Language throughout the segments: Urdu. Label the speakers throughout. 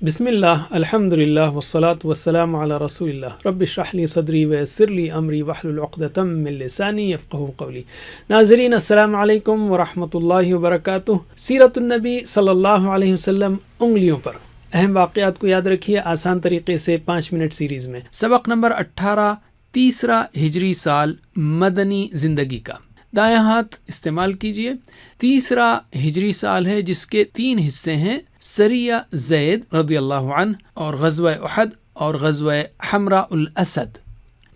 Speaker 1: بسم اللہ الحمد للہ والصلاة والسلام علی رسول اللہ رب اشرح لی صدری ویسر لی امری واحلل عقدۃ من لسانی یفقہوا قولی۔ ناظرین السلام علیکم ورحمۃ اللہ وبرکاتہ۔ سیرت النبی صلی اللہ علیہ وسلم انگلیوں پر، اہم واقعات کو یاد رکھیے آسان طریقے سے 5 منٹ سیریز میں۔ سبق نمبر 18، تیسرا ہجری سال مدنی زندگی کا۔ دایاں ہاتھ استعمال کیجئے۔ تیسرا ہجری سال ہے جس کے 3 حصے ہیں، سریہ زید رضی اللہ عنہ اور غزوہ احد اور غزوہ حمراء الاسد۔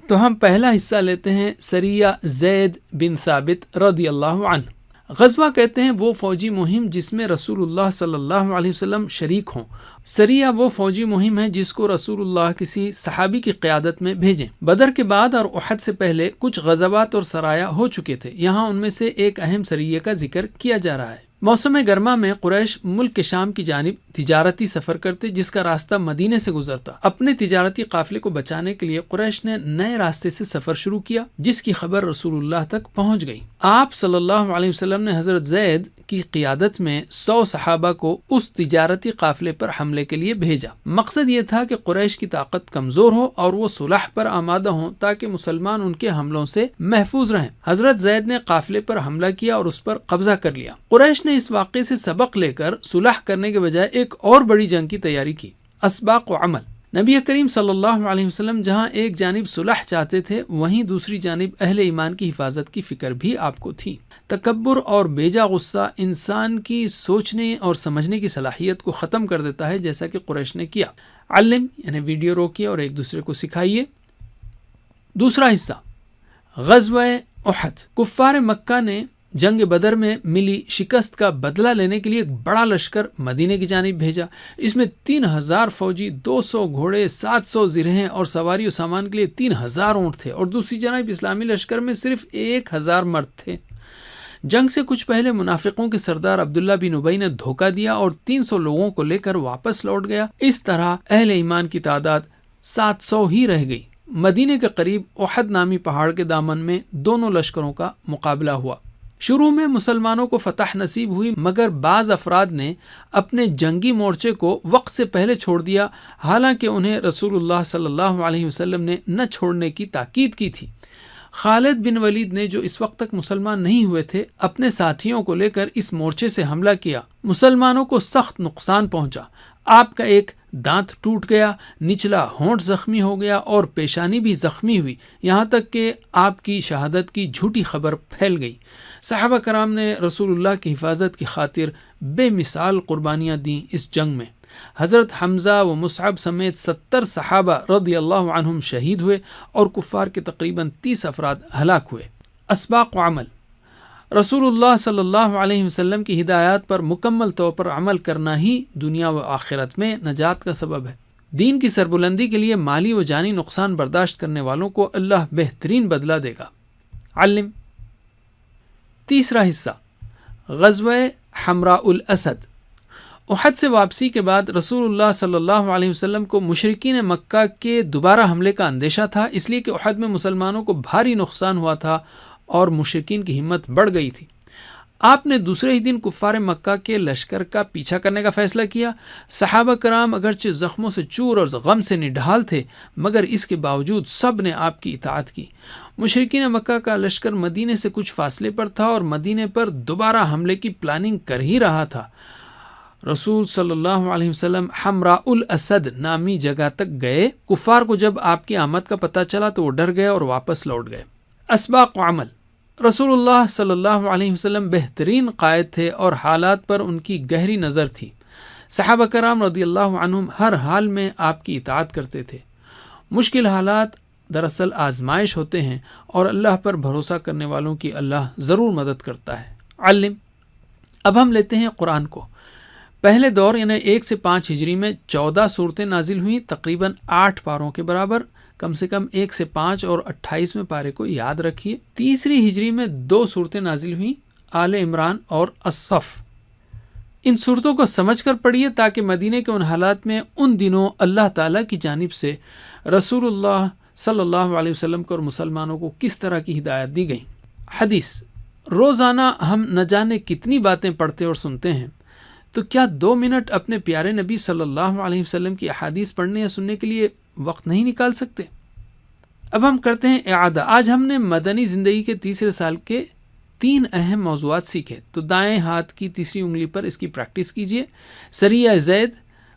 Speaker 1: تو ہم پہلا حصہ لیتے ہیں، سریہ زید بن ثابت رضی اللہ عنہ۔ غزوہ کہتے ہیں وہ فوجی مہم جس میں رسول اللہ صلی اللہ علیہ وسلم شریک ہوں۔ سریہ وہ فوجی مہم ہے جس کو رسول اللہ کسی صحابی کی قیادت میں بھیجیں۔ بدر کے بعد اور احد سے پہلے کچھ غزوات اور سرایا ہو چکے تھے، یہاں ان میں سے ایک اہم سریہ کا ذکر کیا جا رہا ہے۔ موسم گرما میں قریش ملک کے شام کی جانب تجارتی سفر کرتے جس کا راستہ مدینے سے گزرتا۔ اپنے تجارتی قافلے کو بچانے کے لیے قریش نے نئے راستے سے سفر شروع کیا جس کی خبر رسول اللہ تک پہنچ گئی۔ آپ صلی اللہ علیہ وسلم نے حضرت زید کی قیادت میں 100 صحابہ کو اس تجارتی قافلے پر حملے کے لیے بھیجا۔ مقصد یہ تھا کہ قریش کی طاقت کمزور ہو اور وہ صلح پر آمادہ ہوں تاکہ مسلمان ان کے حملوں سے محفوظ رہیں۔ حضرت زید نے قافلے پر حملہ کیا اور اس پر قبضہ کر لیا۔ قریش نے اس واقعے سے سبق لے کر صلح کرنے کے بجائے ایک اور بڑی جنگ کی تیاری کی، اسباق و عمل۔ نبی کریم صلی اللہ علیہ وسلم جہاں ایک جانب صلح چاہتے تھے، وہیں دوسری جانب اہل ایمان کی حفاظت کی فکر بھی آپ کو تھی۔ تکبر اور بیجا غصہ انسان کی سوچنے اور سمجھنے کی صلاحیت کو ختم کر دیتا ہے، جیسا کہ قریش نے کیا۔ علم یعنی ویڈیو روکیے اور ایک دوسرے کو سکھائیے۔ دوسرا حصہ، غزوہ احد۔ کفار مکہ نے جنگ بدر میں ملی شکست کا بدلہ لینے کے لیے ایک بڑا لشکر مدینے کی جانب بھیجا۔ اس میں 3000 فوجی، 200 گھوڑے، 700 زرہیں اور سواری و سامان کے لیے 3000 اونٹ تھے، اور دوسری جانب اسلامی لشکر میں صرف 1000 مرد تھے۔ جنگ سے کچھ پہلے منافقوں کے سردار عبداللہ بن ابی نے دھوکہ دیا اور 300 لوگوں کو لے کر واپس لوٹ گیا۔ اس طرح اہل ایمان کی تعداد 700 ہی رہ گئی۔ مدینے کے قریب احد نامی پہاڑ کے دامن میں دونوں لشکروں کا مقابلہ ہوا۔ شروع میں مسلمانوں کو فتح نصیب ہوئی، مگر بعض افراد نے اپنے جنگی مورچے کو وقت سے پہلے چھوڑ دیا، حالانکہ انہیں رسول اللہ صلی اللہ علیہ وسلم نے نہ چھوڑنے کی تاکید کی تھی۔ خالد بن ولید نے، جو اس وقت تک مسلمان نہیں ہوئے تھے، اپنے ساتھیوں کو لے کر اس مورچے سے حملہ کیا۔ مسلمانوں کو سخت نقصان پہنچا۔ آپ کا ایک دانت ٹوٹ گیا، نچلا ہونٹ زخمی ہو گیا اور پیشانی بھی زخمی ہوئی، یہاں تک کہ آپ کی شہادت کی جھوٹی خبر پھیل گئی۔ صحابہ کرام نے رسول اللہ کی حفاظت کی خاطر بے مثال قربانیاں دیں۔ اس جنگ میں حضرت حمزہ و مصعب سمیت 70 صحابہ رضی اللہ عنہم شہید ہوئے اور کفار کے تقریباً 30 افراد ہلاک ہوئے۔ اسباق و عمل۔ رسول اللہ صلی اللہ علیہ وسلم کی ہدایات پر مکمل طور پر عمل کرنا ہی دنیا و آخرت میں نجات کا سبب ہے۔ دین کی سربلندی کے لیے مالی و جانی نقصان برداشت کرنے والوں کو اللہ بہترین بدلہ دے گا۔ علم۔ تیسرا حصہ، غزوہ حمراء الاسد۔ احد سے واپسی کے بعد رسول اللہ صلی اللہ علیہ وسلم کو مشرکین مکہ کے دوبارہ حملے کا اندیشہ تھا، اس لیے کہ احد میں مسلمانوں کو بھاری نقصان ہوا تھا اور مشرکین کی ہمت بڑھ گئی تھی۔ آپ نے دوسرے ہی دن کفار مکہ کے لشکر کا پیچھا کرنے کا فیصلہ کیا۔ صحابہ کرام اگرچہ زخموں سے چور اور غم سے نڈھال تھے، مگر اس کے باوجود سب نے آپ کی اطاعت کی۔ مشرکین مکہ کا لشکر مدینے سے کچھ فاصلے پر تھا اور مدینے پر دوبارہ حملے کی پلاننگ کر ہی رہا تھا۔ رسول صلی اللہ علیہ وسلم حمراء الاسد نامی جگہ تک گئے۔ کفار کو جب آپ کی آمد کا پتہ چلا تو وہ ڈر گئے اور واپس لوٹ گئے۔ اسباق و عمل۔ رسول اللہ صلی اللہ علیہ وسلم بہترین قائد تھے اور حالات پر ان کی گہری نظر تھی۔ صحابہ کرام رضی اللہ عنہم ہر حال میں آپ کی اطاعت کرتے تھے۔ مشکل حالات دراصل آزمائش ہوتے ہیں اور اللہ پر بھروسہ کرنے والوں کی اللہ ضرور مدد کرتا ہے۔ علم۔ اب ہم لیتے ہیں قرآن کو۔ پہلے دور یعنی 1 سے 5 ہجری میں 14 صورتیں نازل ہوئیں، تقریباً 8 پاروں کے برابر۔ کم سے کم 1 سے 5 اور 28ویں پارے کو یاد رکھیے۔ تیسری ہجری میں 2 صورتیں نازل ہوئیں، آل عمران اور الصف۔ ان صورتوں کو سمجھ کر پڑھیے تاکہ مدینے کے ان حالات میں ان دنوں اللہ تعالیٰ کی جانب سے رسول اللہ صلی اللہ علیہ وسلم کو اور مسلمانوں کو کس طرح کی ہدایت دی گئی۔ حدیث۔ روزانہ ہم نہ جانے کتنی باتیں پڑھتے اور سنتے ہیں۔ تو کیا 2 منٹ اپنے پیارے نبی صلی اللہ علیہ وسلم کی احادیث پڑھنے یا سننے کے لیے وقت نہیں نکال سکتے؟ اب ہم کرتے ہیں اعادہ. آج ہم نے مدنی زندگی کے تیسرے سال کے 3 اہم موضوعات سیکھے. تو دائیں ہاتھ کی تیسری انگلی پر اس کی پریکٹس کیجئے. سریہ زید،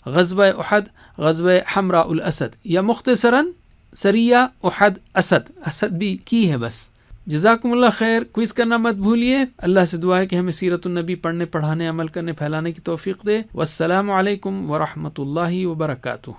Speaker 1: غزوہ احد، غزوہ حمراء الاسد، یا مختصراً سریہ احد اسد بھی کی ہے بس. جزاکم اللہ خیر. کوئز کرنا مت بھولیے. اللہ سے دعا ہے کہ ہمیں سیرت النبی پڑھنے، پڑھانے، عمل کرنے، پھیلانے کی توفیق دے. والسلام علیکم ورحمۃ اللہ وبرکاتہ.